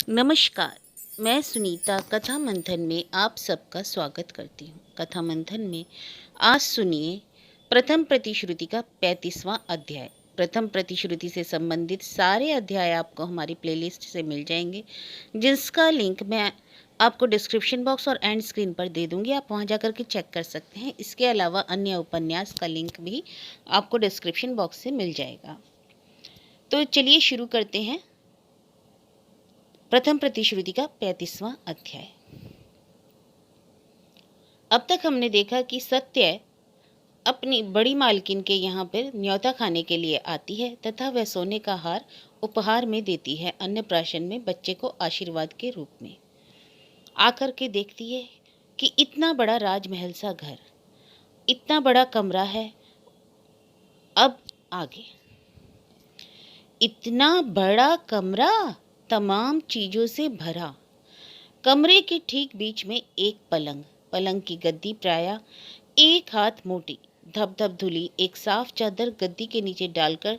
नमस्कार। मैं सुनीता कथा मंथन में आप सबका स्वागत करती हूँ। कथा मंथन में आज सुनिए प्रथम प्रतिश्रुति का 35वां अध्याय। प्रथम प्रतिश्रुति से संबंधित सारे अध्याय आपको हमारी प्लेलिस्ट से मिल जाएंगे, जिसका लिंक मैं आपको डिस्क्रिप्शन बॉक्स और एंड स्क्रीन पर दे दूंगी। आप वहां जाकर के चेक कर सकते हैं। इसके अलावा अन्य उपन्यास का लिंक भी आपको डिस्क्रिप्शन बॉक्स से मिल जाएगा। तो चलिए शुरू करते हैं प्रथम प्रतिश्रुति का 35वां अध्याय। अब तक हमने देखा कि सत्य अपनी बड़ी मालकिन के यहाँ पर न्योता खाने के लिए आती है तथा वह सोने का हार उपहार में देती है, अन्नप्राशन में बच्चे को आशीर्वाद के रूप में। आकर के देखती है कि इतना बड़ा राजमहल सा घर, इतना बड़ा कमरा है। अब आगे, इतना बड़ा कमरा तमाम चीजों से भरा। कमरे के ठीक बीच में एक पलंग की गद्दी प्रायः एक हाथ मोटी, धप धुली एक साफ चादर गद्दी के नीचे डालकर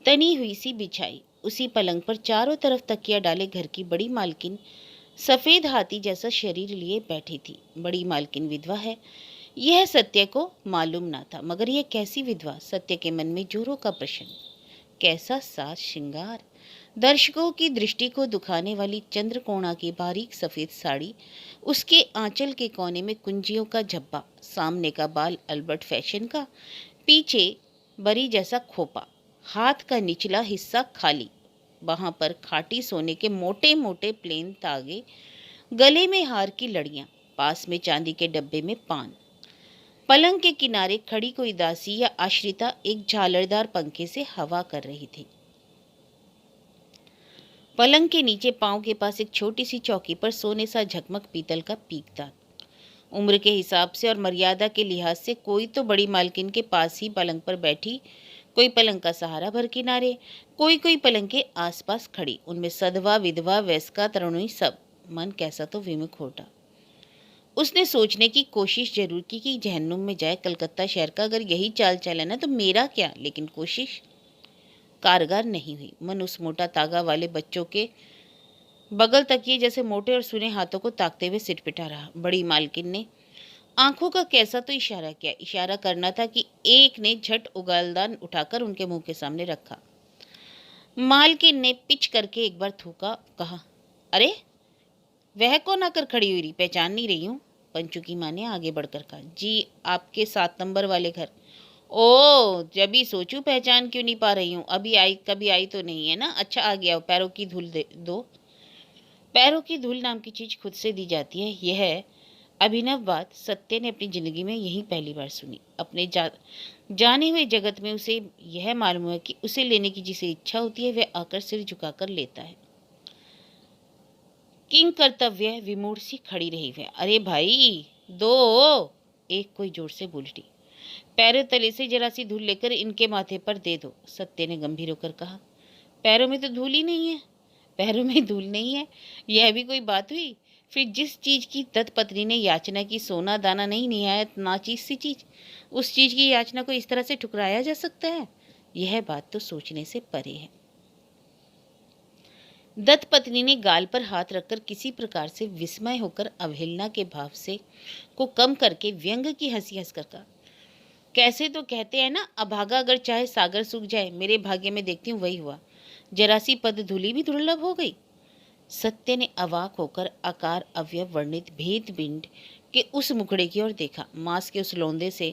तनी हुई सी बिछाई। उसी पलंग पर चारों तरफ तकिया डाले घर की बड़ी मालकिन सफेद हाथी जैसा शरीर लिए बैठी थी। बड़ी मालकिन विधवा है, यह सत्य को मालूम ना था, मगर यह कैसी विधवा? सत्य के मन में जोरों का प्रश्न। कैसा साज श्रृंगार! दर्शकों की दृष्टि को दुखाने वाली चंद्रकोणा की बारीक सफेद साड़ी, उसके आंचल के कोने में कुंजियों का झब्बा, सामने का बाल अल्बर्ट फैशन का, पीछे बरी जैसा खोपा, हाथ का निचला हिस्सा खाली, वहां पर खाटी सोने के मोटे मोटे प्लेन तागे, गले में हार की लड़ियां, पास में चांदी के डब्बे में पान। पलंग के किनारे खड़ी कोई दासी या आश्रिता एक झालरदार पंखे से हवा कर रही थी। पलंग के नीचे पांव के पास एक छोटी सी चौकी पर सोने सा झकमक पीतल का पीकदान। उम्र के हिसाब से और मर्यादा के लिहाज से कोई तो बड़ी मालकिन के पास ही पलंग पर बैठी, कोई पलंग का सहारा भर किनारे, कोई पलंग के आसपास खड़ी। उनमें सधवा विधवा वयस्का तरुणी सब। मन कैसा तो विमुख होता। उसने सोचने की कोशिश जरूर की कि जहन्नुम में जाए कलकत्ता शहर का अगर यही चाल चलन है तो मेरा क्या, लेकिन कोशिश कारगर नहीं हुई। मन उस मोटा तागा वाले बच्चों के बगल तकिए जैसे मोटे और सुने हाथों को ताकते हुए सिटपिटा रहा। बड़ी मालकिन ने आंखों का कैसा तो इशारा किया। इशारा करना था कि एक ने झट उगालदान उठाकर उनके मुंह के सामने रखा। मालकिन ने पिच करके एक बार थूका, कहा, अरे वह कौन आकर खड़ी हुई रही, पहचान नहीं रही हूँ। पंचू की माँ ने आगे बढ़कर कहा, जी आपके 7 नंबर वाले घर। ओ, जब ही सोचूं पहचान क्यों नहीं पा रही हूँ। कभी आई तो नहीं है ना? अच्छा आ गया। पैरों की धूल दो। पैरों की धूल नाम की चीज खुद से दी जाती है, यह अभिनव बात सत्य ने अपनी जिंदगी में यही पहली बार सुनी। अपने जाने हुए जगत में उसे यह मालूम है कि उसे लेने की जिसे इच्छा होती है वह आकर सिर झुकाकर लेता है। किंग कर्तव्य विमूढ़ सी खड़ी रही वह। अरे भाई दो, एक कोई जोर से बोल उठी। पैरों तले से जरा सी धूल लेकर इनके माथे पर दे दो, सत्य ने गंभीर होकर कहा। पैरों में तो धूल ही नहीं है। पैरों में धूल नहीं है, यह भी कोई बात हुई? फिर जिस चीज की दत्तपत्नी ने याचना की, सोना दाना नहीं, निहायत नाचीज सी चीज, उस चीज की याचना को इस तरह से ठुकराया जा सकता है? यह बात तो सोचने से परे है। दत्तपत्नी ने गाल पर हाथ रखकर किसी प्रकार से विस्मय होकर अवहेलना के भाव से को कम करके व्यंग की हंसी हंसकर कहा, कैसे तो कहते हैं ना, अभागा अगर चाहे सागर सूख जाए। मेरे भाग्य में देखती हूँ वही हुआ। जरा सी पद धूली भी दुर्लभ हो गई। सत्य ने अवाक होकर आकार अवयव वर्णित भेद बिंड के उस मुखड़े की ओर देखा। मांस के उस लौंदे से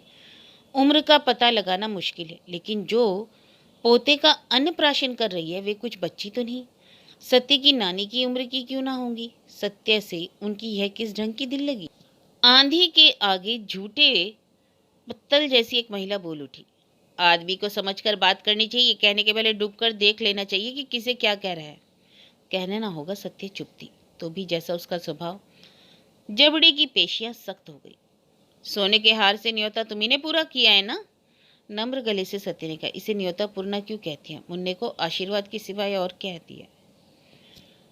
उम्र का पता लगाना मुश्किल है, लेकिन जो पोते का अन्नप्राशन कर रही है वे कुछ बच्ची तो नहीं। सत्य की नानी की उम्र की क्यों ना होंगी? सत्य से उनकी यह किस ढंग की दिल लगी? आंधी के आगे झूठे पत्तल जैसी एक महिला बोल उठी, आदमी को समझकर बात करनी चाहिए, कहने के पहले डूबकर देख लेना चाहिए कि किसे क्या कह रहा है। कहने ना होगा। सत्य चुप थी, तो भी जैसा उसका स्वभाव, जबड़े की पेशियां सख्त हो गई। सोने के हार से न्योता तुम्ही ने पूरा किया है ना? नम्र गले से सत्य ने कहा, इसे न्योता पूर्ण क्यों कहती है? मुन्ने को आशीर्वाद के सिवाय और कहती है।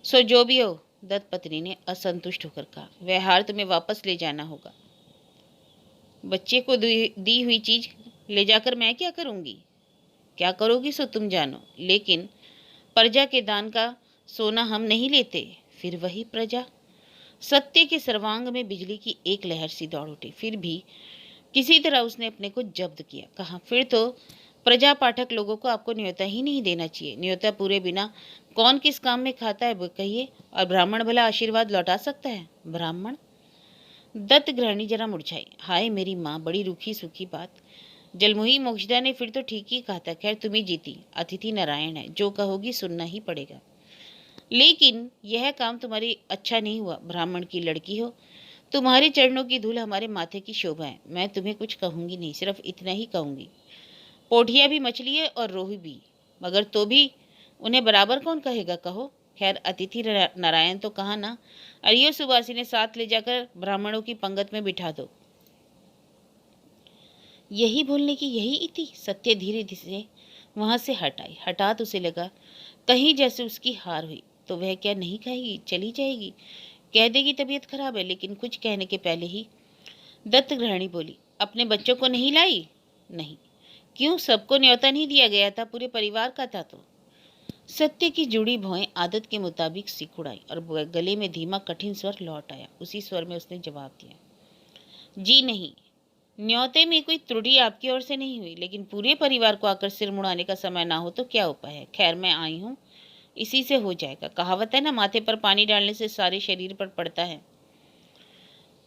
सो जो भी हो, दत्तपत्नी ने असंतुष्ट होकर कहा, वह हार तुम्हें वापस ले जाना होगा। बच्चे को दी हुई चीज ले जाकर मैं क्या करूंगी? क्या करोगी सो तुम जानो, लेकिन प्रजा के दान का सोना हम नहीं लेते। फिर वही प्रजा। सत्य के सर्वांग में बिजली की एक लहर सी दौड़ उठी। फिर भी किसी तरह उसने अपने को जब्त किया। कहा, फिर तो प्रजा पाठक लोगों को आपको न्योता ही नहीं देना चाहिए। न्योता पूरे बिना कौन किस काम में खाता है वो कहिए, और ब्राह्मण भला आशीर्वाद लौटा सकता है? ब्राह्मण? दत्त गृहिणी जरा मुरझाई। हाय मेरी माँ, बड़ी रूखी सूखी बात। जलमुही मोक्षदा ने फिर तो ठीक ही कहा था। खैर तुम ही जीती, अतिथि नारायण है, जो कहोगी सुनना ही पड़ेगा। लेकिन यह काम तुम्हारी अच्छा नहीं हुआ। ब्राह्मण की लड़की हो, तुम्हारे चरणों की धूल हमारे माथे की शोभा है। मैं तुम्हें कुछ कहूंगी नहीं, सिर्फ इतना ही कहूंगी, पोठिया भी मछली है और रोहू भी, मगर तो भी उन्हें बराबर कौन कहेगा, कहो। खैर अतिथि नारायण तो कहा ना। अरियो सुबासी ने साथ ले जाकर ब्राह्मणों की पंगत में बिठा दो। यही बोलने की यही इति। सत्य धीरे धीरे वहां से हट आई। हठात उसे लगा कहीं जैसे उसकी हार हुई तो वह क्या नहीं कहेगी, चली जाएगी, कह देगी तबीयत खराब है। लेकिन कुछ कहने के पहले ही दत्त गृहिणी बोली, अपने बच्चों को नहीं लाई? नहीं। क्यों, सबको न्योता नहीं दिया गया था? पूरे परिवार का था तो। सत्य की जुड़ी भौएं आदत के मुताबिक सिकुड़ आई और गले में धीमा कठिन स्वर लौट आया। उसी स्वर में उसने जवाब दिया, जी नहीं, न्योते में कोई त्रुटि आपकी ओर से नहीं हुई, लेकिन पूरे परिवार को आकर सिर मुड़ाने का समय ना हो तो क्या उपाय है। खैर मैं आई हूँ, इसी से हो जाएगा। कहावत है ना, माथे पर पानी डालने से सारे शरीर पर पड़ता है।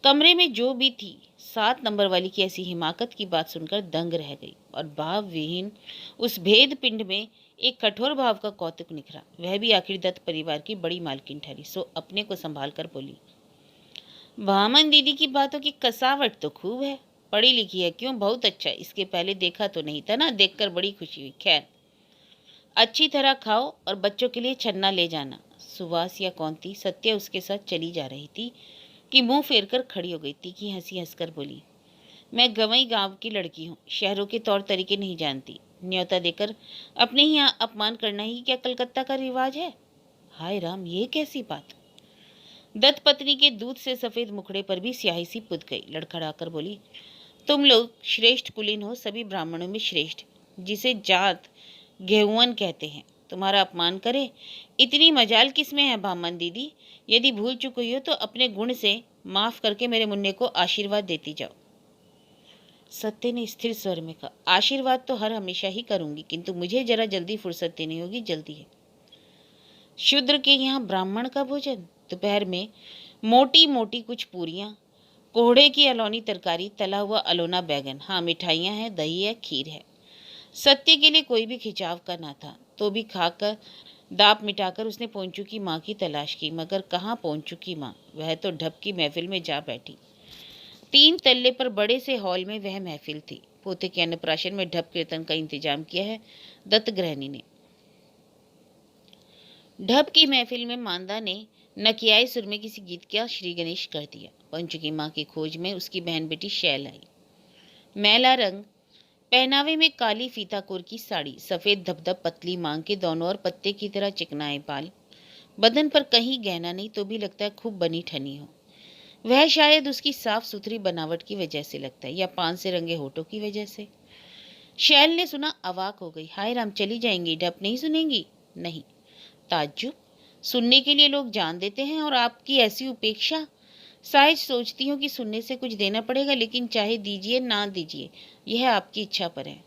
कमरे में जो भी थी 7 नंबर वाली की ऐसी हिमाकत की बात सुनकर दंग रह गई और भाव विहीन उस भेद पिंड में एक कठोर भाव का कौतुक निखरा। वह भी आखिर दत्त परिवार की बड़ी मालकिन ठहरी, सो अपने को संभाल कर बोली, वामन दीदी की बातों की कसावट तो खूब है, पढ़ी लिखी है। क्यों, बहुत अच्छा। इसके पहले देखा तो नहीं था ना, देखकर बड़ी खुशी हुई। खैर अच्छी तरह खाओ और बच्चों के लिए छन्ना ले जाना। सुवास या कौन थी, सत्य उसके साथ चली जा रही थी कि मुंह फेर कर खड़ी हो गई। तीखी हंसी हंसकर बोली, मैं गंवई गांव की लड़की हूँ, शहरों के तौर तरीके नहीं जानती। न्योता देकर अपने ही यहाँ अपमान करना ही क्या कलकत्ता का रिवाज है? हाय राम, ये कैसी बात। दत्त पत्नी के दूध से सफेद मुखड़े पर भी स्याही सी पुत गई। लड़खड़ाकर बोली, तुम लोग श्रेष्ठ कुलीन हो, सभी ब्राह्मणों में श्रेष्ठ, जिसे जात गेहुअन कहते हैं, तुम्हारा अपमान करे, इतनी मजाल किसमें है भामन दीदी? यदि भूल चुक हुई हो तो अपने गुण से माफ करके मेरे मुन्ने को आशीर्वाद देती जाओ। सत्य ने स्थिर स्वर में कहा, आशीर्वाद तो हर हमेशा ही करूंगी, किंतु मुझे जरा जल्दी फुर्सत देनी होगी, जल्दी है। शूद्र के यहाँ ब्राह्मण का भोजन, दोपहर में मोटी मोटी कुछ पूरियां, कोहड़े की अलोनी तरकारी, तला हुआ अलोना बैगन, हाँ मिठाइयाँ हैं, दही है, खीर है। सत्य के लिए कोई भी खिंचाव का ना था, तो भी खाकर दाप मिटाकर उसने पोंचू की माँ की तलाश की, मगर कहाँ पोंचू की माँ, वह तो ढप की महफिल में जा बैठी। 3 तल्ले पर बड़े से हॉल में वह महफिल थी। पोते के अन्नप्राशन में ढप कीर्तन का इंतजाम किया है दत्त गृहिणी ने। ढप की महफिल में मांदा ने नकियाए सुर में किसी गीत का श्री गणेश कर दिया। पंचू की माँ की खोज में उसकी बहन बेटी शैल आई। मैला रंग, पहनावे में काली फीताकोर की साड़ी, सफेद धबधब पतली मांग के दोनों और पत्ते की तरह चिकनाए बाल, बदन पर कहीं गहना नहीं तो भी लगता है खूब बनी ठनी हो। वह शायद उसकी साफ सुथरी बनावट की वजह से लगता है, या पान से रंगे होठों की वजह से। शैल ने सुना, अवाक हो गई। हाय राम, चली जाएंगी, ढप नहीं सुनेंगी? नहीं। ताज्जुब, सुनने के लिए लोग जान देते हैं और आपकी ऐसी उपेक्षा। शायद सोचती हूँ कि सुनने से कुछ देना पड़ेगा, लेकिन चाहे दीजिए ना दीजिए, यह आपकी इच्छा पर है।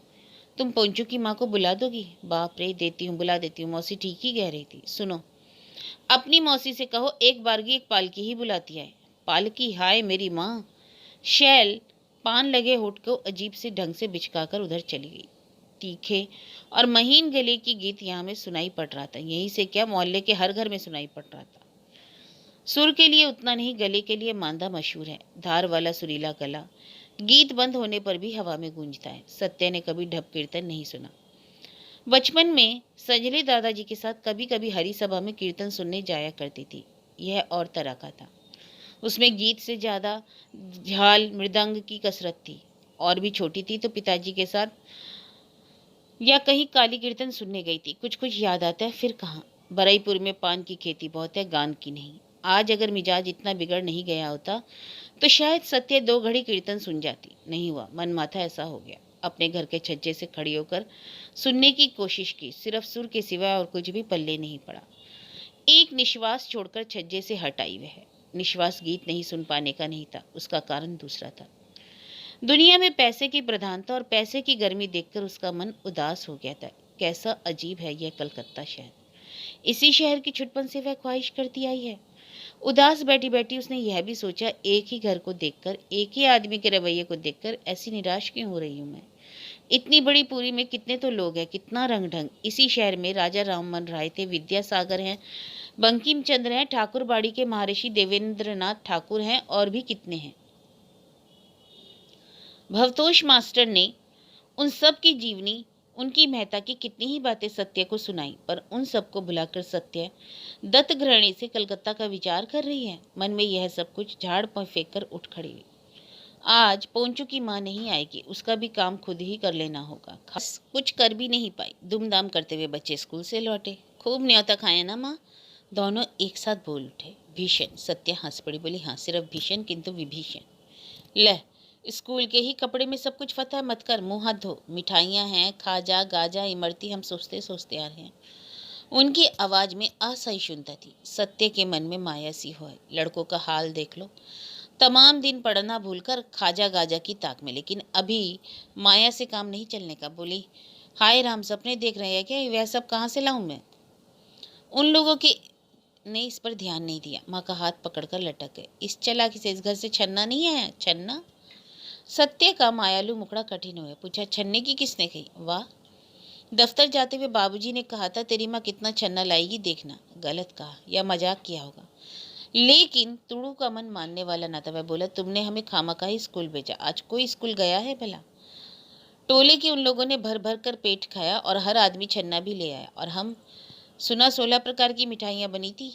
तुम पोंचू की माँ को बुला दोगी? बाप रे, देती हूँ, बुला देती हूँ। मौसी ठीक ही कह रही थी। सुनो, अपनी मौसी से कहो एक बारगी एक पालकी ही बुलाती है। पालकी? हाय मेरी माँ। शैल पान लगे होठ को अजीब से ढंग से बिचकाकर उधर चली गई। तीखे और महीन गले की गीत यहाँ में सुनाई पड़ रहा था, यहीं से क्या मोहल्ले के हर घर में सुनाई पड़ रहा था। सुर के लिए उतना नहीं, गले के लिए मांदा मशहूर है। धार वाला सुरीला गला गीत बंद होने पर भी हवा में गूंजता है। सत्य ने कभी ढप कीर्तन नहीं सुना। बचपन में संजले दादाजी के साथ कभी कभी हरी सभा में कीर्तन सुनने जाया करती थी। यह और तरह का था, उसमें गीत से ज्यादा झाल मृदंग की कसरत थी। और भी छोटी थी तो पिताजी के साथ या कहीं काली कीर्तन सुनने गई थी। कुछ कुछ याद आता है, फिर कहाँ। बरईपुर में पान की खेती बहुत है, गान की नहीं। आज अगर मिजाज इतना बिगड़ नहीं गया होता तो शायद सत्य 2 घड़ी कीर्तन सुन जाती। नहीं हुआ, मन माथा ऐसा हो गया। अपने घर के छज्जे से खड़ी होकर सुनने की कोशिश की, सिर्फ सुर के सिवा और कुछ भी पल्ले नहीं पड़ा। एक निश्वास छोड़कर छज्जे से हट आई वह। निश्वास गीत नहीं सुन पाने का नहीं था, उसका कारण दूसरा था। दुनिया में पैसे की प्रधानता और पैसे की गर्मी देखकर उसका मन उदास हो गया था। कैसा अजीब है यह कलकत्ता शहर। इसी शहर की छुटपन से वह ख्वाहिश करती आई है। उदास बैठी बैठी उसने यह भी सोचा, एक ही घर को देखकर, एक ही आदमी के रवैये को देखकर ऐसी निराश क्यों हो रही हूँ मैं। इतनी बड़ी पुरी में कितने तो लोग हैं, कितना रंग ढंग। इसी शहर में राजा राममोहन राय थे, विद्यासागर हैं, बंकिम चंद्र हैं, ठाकुरबाड़ी के महर्षि देवेंद्रनाथ ठाकुर हैं, और भी कितने हैं। भवतोष मास्टर ने उन सब की जीवनी, उनकी महता की कितनी ही बातें सत्य को सुनाई, पर उन सबको भुलाकर सत्य दत्त ग्रहणी से कलकत्ता का विचार कर रही है। मन में यह सब कुछ झाड़ फेंक कर उठ खड़ी हुई। आज पोंचू की माँ नहीं आएगी, उसका भी काम खुद ही कर लेना होगा। खास कुछ कर भी नहीं पाई। धूमधाम करते हुए बच्चे स्कूल से लौटे। खूब न्योता खाए ना माँ, दोनों एक साथ बोल उठे। भीषण। सत्य हंस पड़ी, बोली हाँ सिर्फ भीषण किंतु विभीषण। ले, स्कूल के ही कपड़े में सब कुछ फतह मत कर, मुंह हाथ धो। मिठाइयाँ हैं, खाजा गाजा इमरती हम सोचते सोचते आ रहे हैं। उनकी आवाज में असहिष्णुता थी। सत्य के मन में माया सी हो। लड़कों का हाल देख लो, तमाम दिन पढ़ना भूलकर खाजा गाजा की ताक में, लेकिन अभी माया से काम नहीं चलने का। बोली हाय राम, सपने देख रहे हैं क्या? वह सब कहाँ से लाऊं मैं? उन लोगों के ने इस पर ध्यान नहीं दिया। माँ का हाथ पकड़कर लटक गए। इस चालाकी से इस घर से छन्ना नहीं आया। छन्ना? सत्य का मायालू मुखड़ा कठिन हुआ। पूछा छन्ने की किसने कही? वाह, दफ्तर जाते हुए बाबूजी ने कहा था तेरी माँ कितना छन्ना लाएगी देखना। गलत कहा या मजाक किया होगा, लेकिन तुड़ू का मन मानने वाला ना था। वह बोला तुमने हमें खामखा ही स्कूल भेजा। आज कोई स्कूल गया है भला? टोले के उन लोगों ने भर भर कर पेट खाया और हर आदमी छन्ना भी ले आया, और हम सुना 16 प्रकार की मिठाइयाँ बनी थी।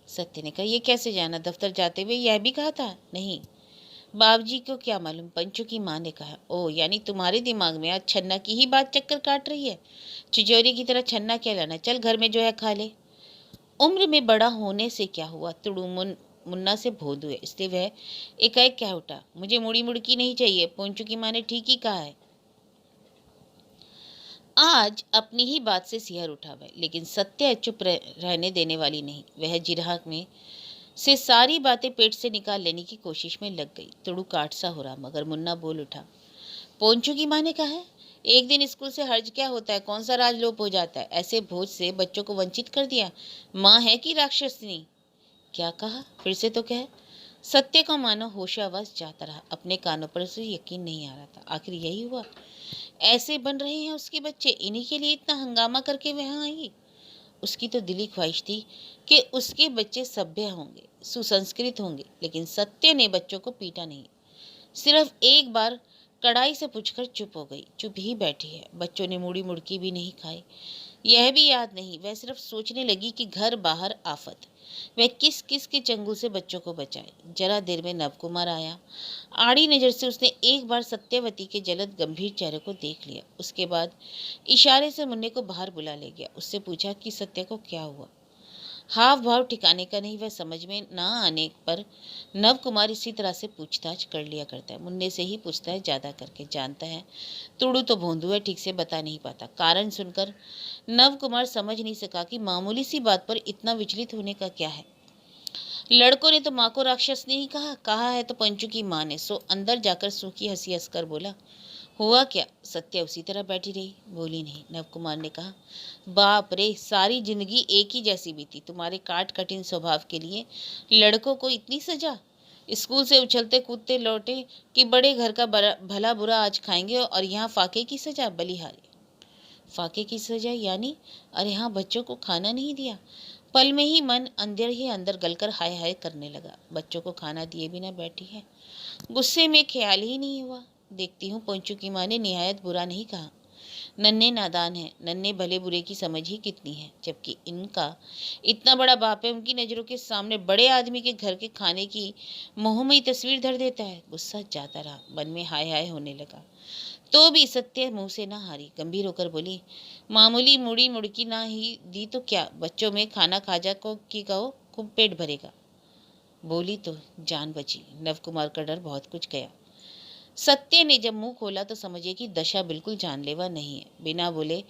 सत्य ने कहा ये कैसे जाना? दफ्तर जाते हुए यह भी कहा था? नहीं, बाबूजी को क्या मालूम। पंचू की माँ ने कहा। ओ, यानी तुम्हारे दिमाग में आज छन्ना की ही बात चक्कर काट रही है। चिचोरी की तरह छन्ना क्या लाना, चल घर में जो है खा ले। उम्र में बड़ा होने से क्या हुआ? तुड़ू मुन्ना से भोद हुए, इसलिए वह एकाएक क्या उठा। मुझे मुड़ी मुड़की नहीं चाहिए, पोंचू की माँ ने ठीक ही कहा है। आज अपनी ही बात से सिहर उठा वह, लेकिन सत्य चुप रहने देने वाली नहीं। वह जिरह में से सारी बातें पेट से निकाल लेने की कोशिश में लग गई। तुड़ू काट सा हो रहा, मगर मुन्ना बोल उठा पोंचू की माँ ने कहा है, एक दिन स्कूल से हर्ज क्या होता है? कौन सा राजलोप हो जाता है? ऐसे भोज से बच्चों को वंचित कर दिया। माँ है कि राक्षसनी? क्या कहा? फिर से तो कह। सत्य का मानो होशावास जाता रहा। अपने कानों पर उसे यकीन नहीं आ रहा था। आखिर यही हुआ? ऐसे बन रहे हैं उसके बच्चे? इन्हीं के लिए इतना हंगामा करके वहां आई? उसकी तो दिली ख्वाहिश थी कि उसके बच्चे सभ्य होंगे, सुसंस्कृत होंगे, लेकिन सत्य ने बच्चों को पीटा नहीं। सिर्फ एक बार कड़ाई से पूछकर चुप हो गई। चुप ही बैठी है। बच्चों ने मुड़ी मुड़की भी नहीं खाई। यह भी याद नहीं। वह सिर्फ सोचने लगी कि घर बाहर आफत। वह किस किस के चंगुल से बच्चों को बचाए। जरा देर में नवकुमार आया। आड़ी नजर से उसने एक बार सत्यवती के जलद गंभीर चेहरे को देख लिया। उसके बाद इशारे से मुन्ने को बाहर बुला ले गया। उससे पूछा कि सत्य को क्या हुआ। हाव भाव ठिकाने का नहीं। वह समझ में ना आने पर नव कुमार इसी तरह से पूछताछ कर लिया करता है। मुन्ने से ही पूछता है ज्यादा करके। जानता है तुड़ू तो भोंदू है, ठीक से बता नहीं पाता। कारण सुनकर नव कुमार समझ नहीं सका कि मामूली सी बात पर इतना विचलित होने का क्या है। लड़कों ने तो माँ को राक्षस नहीं कहा है तो पंचू की माँ ने। सो अंदर जाकर सूखी हंसी हंसकर बोला हुआ क्या? सत्या उसी तरह बैठी रही, बोली नहीं। नवकुमार ने कहा बाप रे, सारी जिंदगी एक ही जैसी बीती। तुम्हारे काट कठिन स्वभाव के लिए लड़कों को इतनी सजा? स्कूल से उछलते कूदते लौटे कि बड़े घर का भला बुरा आज खाएंगे, और यहाँ फाके की सजा? बलिहारी फाके की सजा यानी? अरे हाँ, बच्चों को खाना नहीं दिया। पल में ही मन अंदर ही अंदर गलकर हाय हाय करने लगा। बच्चों को खाना दिए बिना बैठी है। गुस्से में ख्याल ही नहीं हुआ। देखती हूँ पोंचू की माँ ने निहायत बुरा नहीं कहा। नन्हे नादान है, नन्हे भले बुरे की समझ ही कितनी है, जबकि इनका इतना बड़ा बाप है। उनकी नजरों के सामने बड़े आदमी के घर के खाने की मोहमयी तस्वीर धर देता है। गुस्सा जाता रहा, मन में हाय हाय होने लगा। तो भी सत्य मुंह से ना हारी। गंभीर होकर बोली मामूली मुड़ी मुड़की ना ही दी तो क्या? बच्चों में खाना खाजा को की कहो, खूब पेट भरेगा। बोली तो जान बची। नवकुमार का डर बहुत कुछ गया। सत्य ने जब मुंह खोला तो समझिए कि दशा बिल्कुल जानलेवा नहीं है। बिना बोले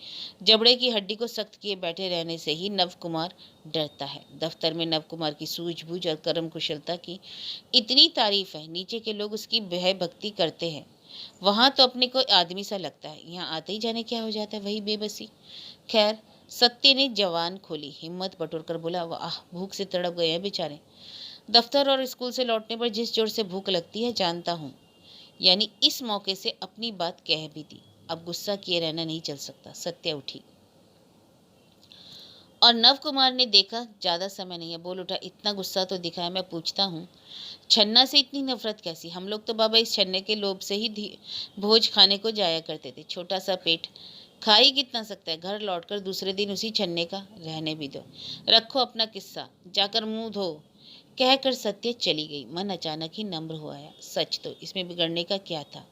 जबड़े की हड्डी को सख्त किए बैठे रहने से ही नव कुमार डरता है। दफ्तर में नव कुमार की सूझबूझ और कर्म कुशलता की इतनी तारीफ है, नीचे के लोग उसकी भय भक्ति करते हैं। वहां तो अपने को आदमी सा लगता है, यहाँ आते ही जाने क्या हो जाता है, वही बेबसी। खैर, सत्य ने जवान खोली, हिम्मत बटोरकर बोला, वाह, भूख से तड़प गए हैं बेचारे। दफ्तर और स्कूल से लौटने पर जिस जोर से भूख लगती है जानता हूँ। यानी इस मौके से अपनी बात कह भी दी। अब गुस्सा किए रहना नहीं चल सकता। सत्य उठी और नव कुमार ने देखा ज्यादा समय नहीं है, बोल उठा, इतना गुस्सा तो दिखा है, मैं पूछता हूँ छन्ना से इतनी नफरत कैसी? हम लोग तो बाबा इस छन्ने के लोभ से ही भोज खाने को जाया करते थे। छोटा सा पेट, खा ही कितना सकता है? घर लौटकर दूसरे दिन उसी छन्ने का। रहने भी दो, रखो अपना किस्सा, जाकर मुंह धो, कहकर सत्य चली गई। मन अचानक ही नम्र हो आया। सच तो इसमें बिगड़ने का क्या था?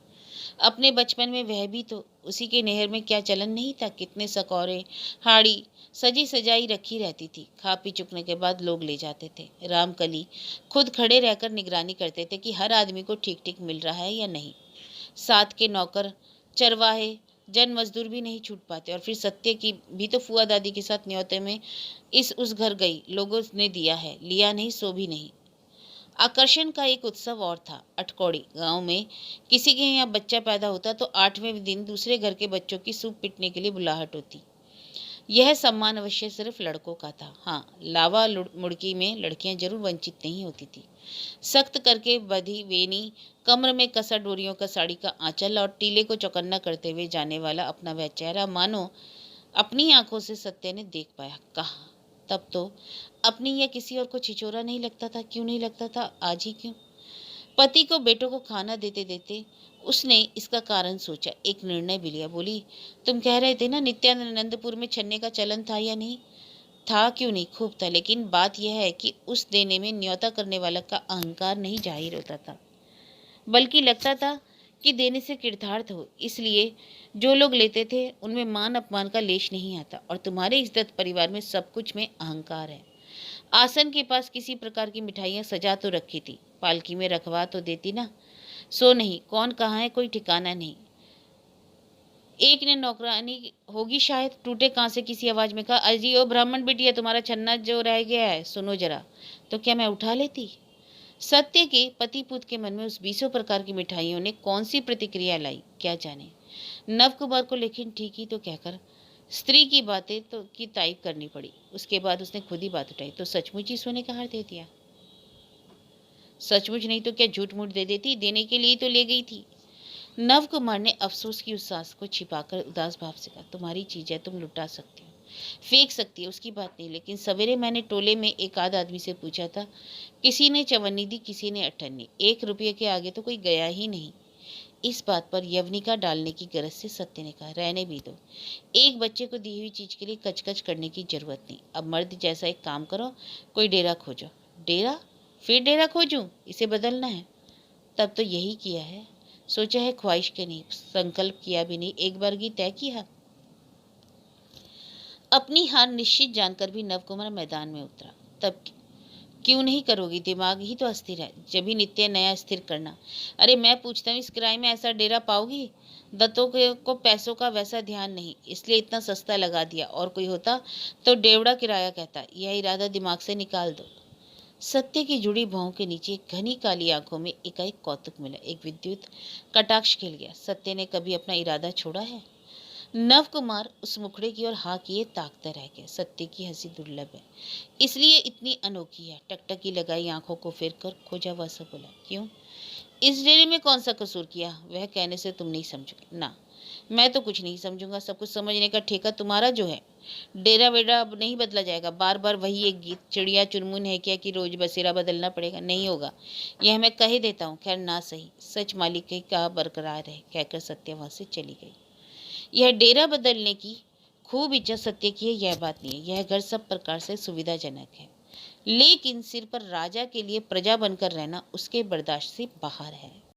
अपने बचपन में वह भी तो उसी के नहर में क्या चलन नहीं था? कितने सकौरे, हाड़ी सजी सजाई रखी रहती थी। खा पी चुकने के बाद लोग ले जाते थे। रामकली खुद खड़े रहकर निगरानी करते थे कि हर आदमी को ठीक ठीक मिल रहा है या नहीं। साथ के नौकर, चरवाहे, जन मजदूर भी नहीं छूट पाते। और फिर सत्य की भी तो फुआ दादी के साथ न्योते में इस उस घर गई, लोगों ने दिया है, लिया नहीं सो भी नहीं। आकर्षण का एक उत्सव और था, अटकौड़ी। गांव में किसी के यहाँ बच्चा पैदा होता तो 8वें दिन दूसरे घर के बच्चों की सूप पीटने के लिए बुलाहट होती। यह सम्मान अवश्य सिर्फ लड़कों का था। हाँ, लावा मुड़की में लड़कियां जरूर वंचित नहीं होती थी। सख्त करके बधी वेनी, कमर में कसा डोरियों का साड़ी का आंचल और टीले को चौकन्ना करते हुए जाने वाला अपना वह चेहरा मानो अपनी आंखों से सत्य ने देख पाया। कहा तब तो अपनी या किसी और को छिचोरा नहीं लगता था। क्यों नहीं लगता था? आज ही क्यों? पति को बेटों को खाना देते देते उसने इसका कारण सोचा, एक निर्णय भी लिया। बोली, तुम कह रहे थे ना नित्यानंदपुर में छन्ने का चलन था या नहीं? था, क्यों नहीं, खूब था। लेकिन बात यह है कि उस देने में न्योता करने वाला का अहंकार नहीं जाहिर होता था, बल्कि लगता था कि देने से कृतार्थ हो। इसलिए जो लोग लेते थे उनमें मान अपमान का लेश नहीं आता। और तुम्हारे इस दत्त परिवार में सब कुछ में अहंकार है। आसन के पास किसी प्रकार की मिठाइयाँ सजा तो रखी थी, पालकी में रखवा तो देती ना। सो नहीं, कौन कहाँ है कोई ठिकाना नहीं। एक ने नौकरानी होगी शायद, टूटे कहाँ से किसी आवाज में कहा, अजी ओ ब्राह्मण बिटिया, तुम्हारा छन्ना जो रह गया है सुनो जरा। तो क्या मैं उठा लेती? सत्य के पति पुत्र के मन में उस 20 प्रकार की मिठाइयों ने कौन सी प्रतिक्रिया लाई, क्या जाने। नव कुमार को लेकिन ठीक ही तो कहकर स्त्री की बातें तो की तारीफ करनी पड़ी। उसके बाद उसने खुद ही बात उठाई, तो सचमुच ही सोने का हार दे दिया? सचमुच नहीं तो क्या झूठ मूठ दे देती? देने के लिए तो ले गई थी। नव कुमार ने अफसोस की उस सांस को छिपाकर उदास भाव से कहा, तुम्हारी चीज है, तुम लुटा सकती हो, फेंक सकती है, उसकी बात नहीं। लेकिन सवेरे मैंने टोले में एक आध आदमी से पूछा था, किसी ने चवन्नी दी, किसी ने अठन्नी, 1 रुपये के आगे तो कोई गया ही नहीं। इस बात पर यवनिका डालने की गरज से सत्य ने कहा, रहने भी दो, एक बच्चे को दी हुई चीज के लिए कचकच करने की जरूरत नहीं। अब मर्द जैसा एक काम करो, कोई डेरा खोजो। डेरा? फिर डेरा खोजूं? इसे बदलना है? तब तो यही किया है। सोचा है, ख्वाहिश के नहीं, संकल्प किया भी नहीं, एक बार की तय किया। अपनी हार निश्चित जानकर भी नवकुमार मैदान में उतरा। तब क्यों नहीं करोगी? दिमाग ही तो अस्थिर है, जब भी नित्य नया स्थिर करना। अरे मैं पूछता हूँ, इस किराए में ऐसा डेरा पाओगी? दत्तों को पैसों का वैसा ध्यान नहीं, इसलिए इतना सस्ता लगा दिया। और कोई होता तो डेवड़ा किराया कहता। यह इरादा दिमाग से निकाल दो। सत्य की जुड़ी भौं के नीचे घनी काली आंखों में एकाएक कौतुक मिला, एक विद्युत कटाक्ष खेल गया। सत्य ने कभी अपना इरादा छोड़ा है? नव कुमार उस मुखड़े की ओर हाँ किए ताकता रह गया। सत्य की हंसी दुर्लभ है, इसलिए इतनी अनोखी है। टकटकी लगाई आंखों को फेर कर खोजा हुआ सा बोला, क्यों? इस डेरे में कौन सा कसूर किया? वह कहने से तुम नहीं समझोगे ना। मैं तो कुछ नहीं समझूंगा, सब कुछ समझने का ठेका तुम्हारा जो है। डेरा वेरा अब नहीं बदला जाएगा। बार बार वही एक गीत, चिड़िया चुनमुन है क्या कि रोज बसेरा बदलना पड़ेगा? नहीं होगा, यह मैं कह देता हूँ। खैर ना सही, सच मालिक की कहा बरकरार है, कहकर सत्य वहां से चली गई। यह डेरा बदलने की खूब इच्छा सत्य की है, यह बात नहीं है। यह घर सब प्रकार से सुविधाजनक है, लेकिन सिर पर राजा के लिए प्रजा बनकर रहना उसके बर्दाश्त से बाहर है।